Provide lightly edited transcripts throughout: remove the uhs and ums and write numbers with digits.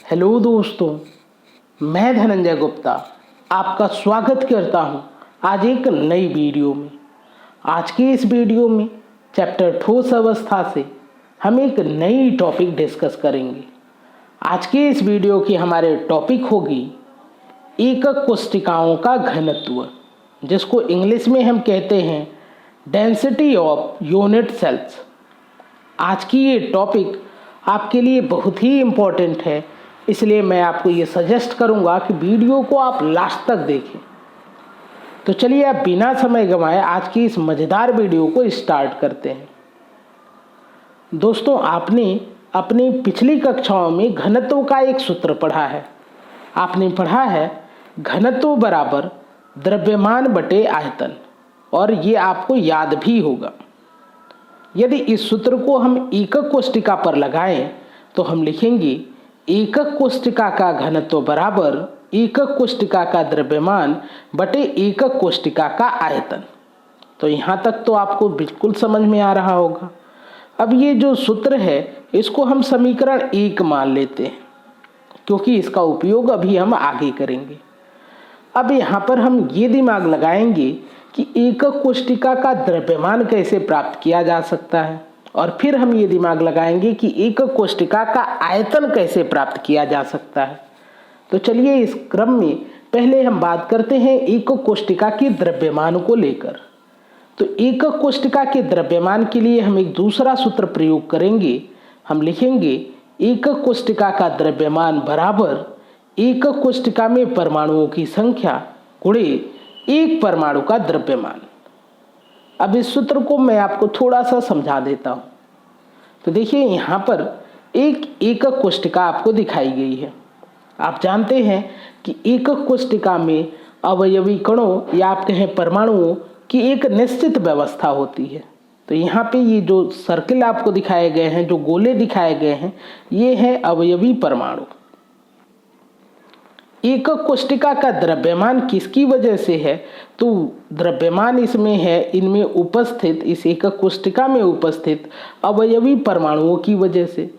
Hello दोस्तों, मैं धनंजय गुप्ता आपका स्वागत करता हूं आज एक नई वीडियो में। आज की इस वीडियो में चैप्टर ठोस अवस्था से हम एक नई टॉपिक डिस्कस करेंगे। आज की इस वीडियो की हमारे टॉपिक होगी एकक कोशिकाओं का घनत्व, जिसको इंग्लिश में हम कहते हैं डेंसिटी ऑफ यूनिट सेल्स। आज की ये टॉपिक आपके लिए बहुत ही इम्पोर्टेंट है, इसलिए मैं आपको ये सजेस्ट करूंगा कि वीडियो को आप लास्ट तक देखें। तो चलिए आप बिना समय गंवाए आज की इस मज़ेदार वीडियो को स्टार्ट करते हैं। दोस्तों, आपने अपनी पिछली कक्षाओं में घनत्व का एक सूत्र पढ़ा है। आपने पढ़ा है घनत्व बराबर द्रव्यमान बटे आयतन, और ये आपको याद भी होगा। यदि इस सूत्र को हम एकक कोशिका पर लगाएं तो हम लिखेंगे एकक कोशिका का घनत्व बराबर एकक कोशिका का द्रव्यमान बटे एकक कोशिका का आयतन। तो यहाँ तक तो आपको बिल्कुल समझ में आ रहा होगा। अब ये जो सूत्र है इसको हम समीकरण 1 मान लेते हैं, क्योंकि इसका उपयोग अभी हम आगे करेंगे। अब यहाँ पर हम ये दिमाग लगाएंगे कि एकक कोशिका का द्रव्यमान कैसे प्राप्त किया जा सकता है, और फिर हम ये दिमाग लगाएंगे कि एकक कोशिका का आयतन कैसे प्राप्त किया जा सकता है। तो चलिए इस क्रम में पहले हम बात करते हैं एकक कोशिका के द्रव्यमान को लेकर। तो एकक कोशिका के द्रव्यमान के लिए हम एक दूसरा सूत्र प्रयोग करेंगे। हम लिखेंगे एकक कोशिका का द्रव्यमान बराबर एकक कोशिका में परमाणुओं की संख्या गुणे एक परमाणु का द्रव्यमान। अब इस सूत्र को मैं आपको थोड़ा सा समझा देता हूँ। तो देखिए, यहाँ पर एक एकक कोशिका आपको दिखाई गई है। आप जानते हैं कि एकक कोशिका में अवयवी कणों या आप कहें परमाणुओं की एक निश्चित व्यवस्था होती है। तो यहाँ पे ये जो सर्किल आपको दिखाए गए हैं, जो गोले दिखाए गए हैं, ये हैं अवयवी परमाणु। एकक कोशिका का द्रव्यमान किसकी वजह से है? तो द्रव्यमान इसमें है इनमें उपस्थित, इस एकक कोशिका में उपस्थित अवयवी परमाणुओं की वजह से।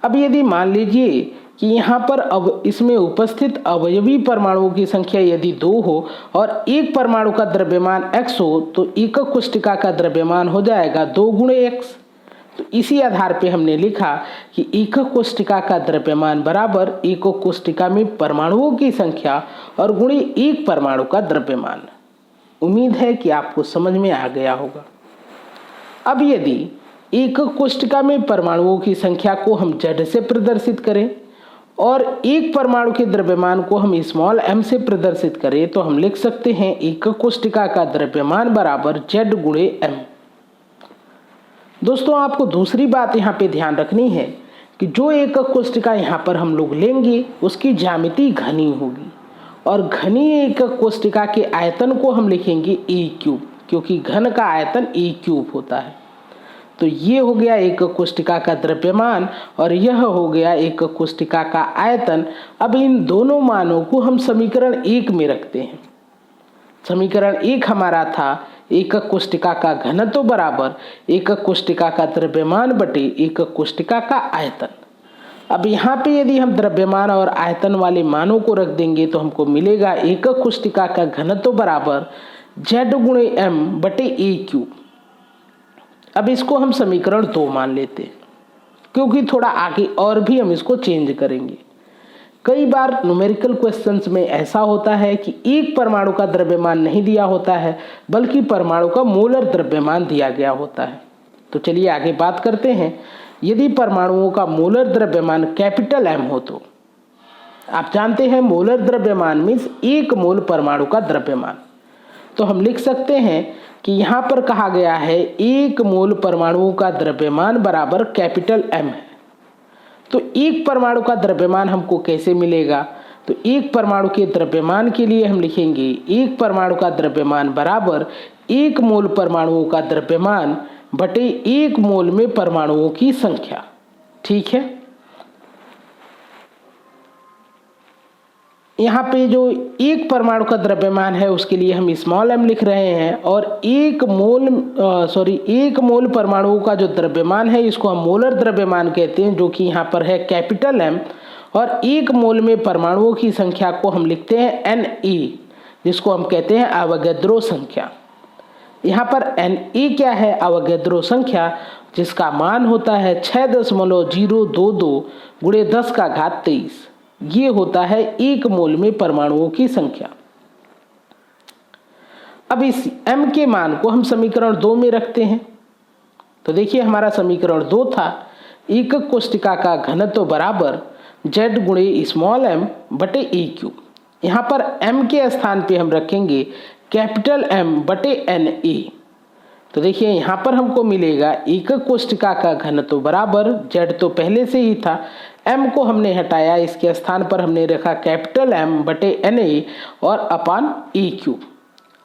अब यदि मान लीजिए कि यहाँ पर अब इसमें उपस्थित अवयवी परमाणुओं की संख्या यदि 2 हो और एक परमाणु का द्रव्यमान x हो, तो एकक कोशिका का द्रव्यमान हो जाएगा 2 गुणे x। तो इसी आधार पे हमने लिखा कि एकक कोशिका का द्रव्यमान बराबर एकक कोशिका में परमाणुओं की संख्या और गुणे एक परमाणु का द्रव्यमान। उम्मीद है कि आपको समझ में आ गया होगा। अब यदि एकक कोशिका में परमाणुओं की संख्या को हम z से प्रदर्शित करें और एक परमाणु के द्रव्यमान को हम स्मॉल m से प्रदर्शित करें, तो हम लिख सकते हैं एकक कोशिका का द्रव्यमान बराबर z गुणे m। दोस्तों, आपको दूसरी बात यहाँ पे ध्यान रखनी है कि जो एकक कोशिका यहाँ पर हम लोग लेंगे उसकी ज्यामिति घनी होगी, और घनी एकक कोशिका के आयतन को हम लिखेंगे a³, क्योंकि घन का आयतन a³ होता है। तो ये हो गया एकक कोशिका का द्रव्यमान और यह हो गया एकक कोशिका का आयतन। अब इन दोनों मानों को हम समीकरण 1 में रखते हैं। समीकरण 1 हमारा था एकक कोशिका का घनत्व बराबर एकक कोशिका का द्रव्यमान बटे एकक कोशिका का आयतन। अब यहाँ पे यदि हम द्रव्यमान और आयतन वाले मानों को रख देंगे तो हमको मिलेगा एकक कोशिका का घनत्व बराबर z गुणे m बटे a³। अब इसको हम समीकरण 2 मान लेते हैं, क्योंकि थोड़ा आगे और भी हम इसको चेंज करेंगे। कई बार न्यूमेरिकल क्वेश्चंस में ऐसा होता है कि एक परमाणु का द्रव्यमान नहीं दिया होता है, बल्कि परमाणु का मोलर द्रव्यमान दिया गया होता है। तो चलिए आगे बात करते हैं। यदि परमाणुओं का मोलर द्रव्यमान कैपिटल M हो, तो आप जानते हैं मोलर द्रव्यमान मीन्स एक मोल परमाणु का द्रव्यमान। तो हम लिख सकते हैं कि यहाँ पर कहा गया है एक मोल परमाणुओं का द्रव्यमान बराबर कैपिटल M है। तो एक परमाणु का द्रव्यमान हमको कैसे मिलेगा? तो एक परमाणु के द्रव्यमान के लिए हम लिखेंगे एक परमाणु का द्रव्यमान बराबर एक मोल परमाणुओं का द्रव्यमान बटे एक मोल में परमाणुओं की संख्या। ठीक है, यहाँ पे जो एक परमाणु का द्रव्यमान है उसके लिए हम स्मॉल m लिख रहे हैं, और एक मोल परमाणुओं का जो द्रव्यमान है इसको हम मोलर द्रव्यमान कहते हैं, जो कि यहाँ पर है कैपिटल M, और 1 मोल में परमाणुओं की संख्या को हम लिखते हैं Na, जिसको हम कहते हैं अवोगाद्रो संख्या। यहाँ पर Na क्या है? अवोगाद्रो संख्या, जिसका मान होता है 6.022 गुणे 10⁻23। ये होता है 1 मोल में परमाणुओं की संख्या। अब इस m के मान को हम समीकरण 2 में रखते हैं। तो देखिए हमारा समीकरण 2 था, एकक कोष्टिका का घनत्व बराबर z गुणे स्मॉल m बटे ए क्यूब। यहाँ पर m के स्थान पे हम रखेंगे कैपिटल M बटे Na। तो देखिए यहाँ पर हमको मिलेगा एकक कोष्टिका का घनत्व बराबर, z तो पहले से ही था, m को हमने हटाया, इसके स्थान पर हमने रखा कैपिटल M बटे Na और अपान ए क्यूब।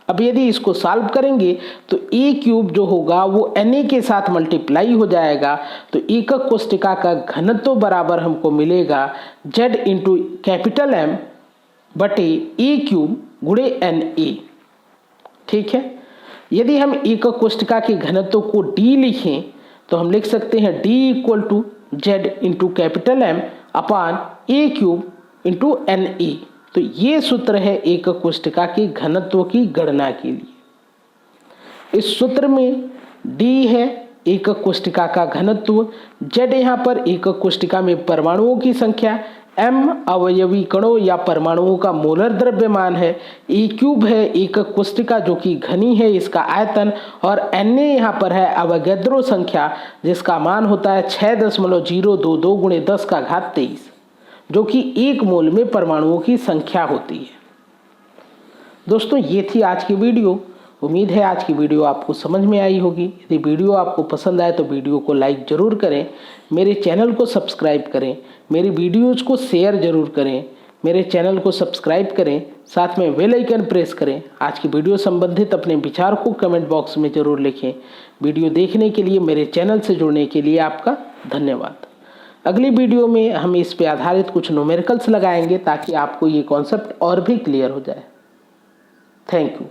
अब यदि इसको सॉल्व करेंगे तो ए क्यूब जो होगा वो Na के साथ मल्टीप्लाई हो जाएगा। तो एकक कोष्टिका का घनत्व बराबर हमको मिलेगा z इंटू कैपिटल M बटे ए क्यूब गुणे Na। ठीक है, यदि हम एकक कोष्टिका के घनत्व को d लिखें तो हम लिख सकते हैं d equal to z into capital M upon a cube into Na। तो ये सूत्र है एकक कोष्टिका के घनत्व की गणना के लिए। इस सूत्र में d है एकक कोष्टिका का घनत्व, z यहाँ पर एकक कोष्टिका में परमाणुओं की संख्या, m अवयवी कणों या परमाणुओं का मोलर द्रव्यमान है, ए क्यूब है एकक कोष्टिका जो कि घनी है इसका आयतन, और Na यहाँ पर है अवोगाद्रो संख्या जिसका मान होता है 6.022 गुणे 10⁻23, जो कि 1 मोल में परमाणुओं की संख्या होती है। दोस्तों ये थी आज की वीडियो। उम्मीद है आज की वीडियो आपको समझ में आई होगी। यदि वीडियो आपको पसंद आए तो वीडियो को लाइक ज़रूर करें, मेरे चैनल को सब्सक्राइब करें, मेरी वीडियोज़ को शेयर ज़रूर करें, मेरे चैनल को सब्सक्राइब करें, साथ में बेल आइकन प्रेस करें। आज की वीडियो संबंधित अपने विचार को कमेंट बॉक्स में ज़रूर लिखें। वीडियो देखने के लिए, मेरे चैनल से जुड़ने के लिए आपका धन्यवाद। अगली वीडियो में हम इस पे आधारित कुछ न्यूमेरिकल्स लगाएंगे ताकि आपको ये कॉन्सेप्ट और भी क्लियर हो जाए। Thank you.